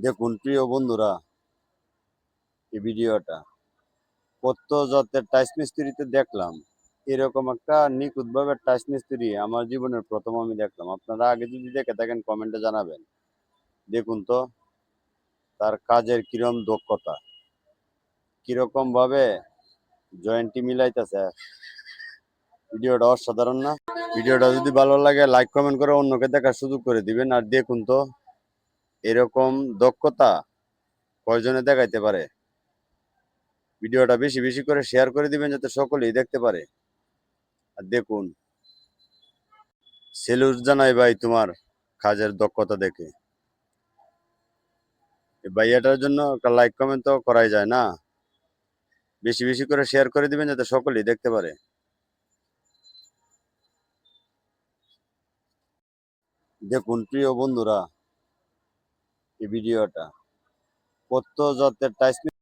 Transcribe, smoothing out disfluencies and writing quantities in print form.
দেখুন প্রিয় বন্ধুরা, এই ভিডিওটা কত জাতের টাইস মিস্ত্রিতে দেখলাম। এরকম একটা নিখুঁত ভাবে টাইস মিস্ত্রি আমার জীবনের প্রথম আমি দেখলাম। আপনারা আগে যদি দেখে থাকেন কমেন্টে জানাবেন। দেখুন তো তার কাজের কিরম দক্ষতা, কিরকম ভাবে জয়েন্টটি মিলাইতেছে। ভিডিওটা অসাধারণ না? ভিডিওটা যদি ভালো লাগে লাইক কমেন্ট করে অন্যকে দেখার সুযোগ করে দিবেন। আর দেখুন তো এরকম দক্ষতা কয়জনে দেখাইতে পারে। ভিডিওটা বেশি বেশি করে শেয়ার করে দিবেন যাতে সকলেই দেখতে পারে। আর দেখুন, সেলুট জানাই ভাই তোমার কাজের দক্ষতা দেখে। এই ভাইয়াটার জন্য একটা লাইক কমেন্ট তো করাই যায় না? বেশি বেশি করে শেয়ার করে দিবেন যাতে সকলেই দেখতে পারে। দেখুন প্রিয় বন্ধুরা, এই ভিডিওটা কত জাতের টাইস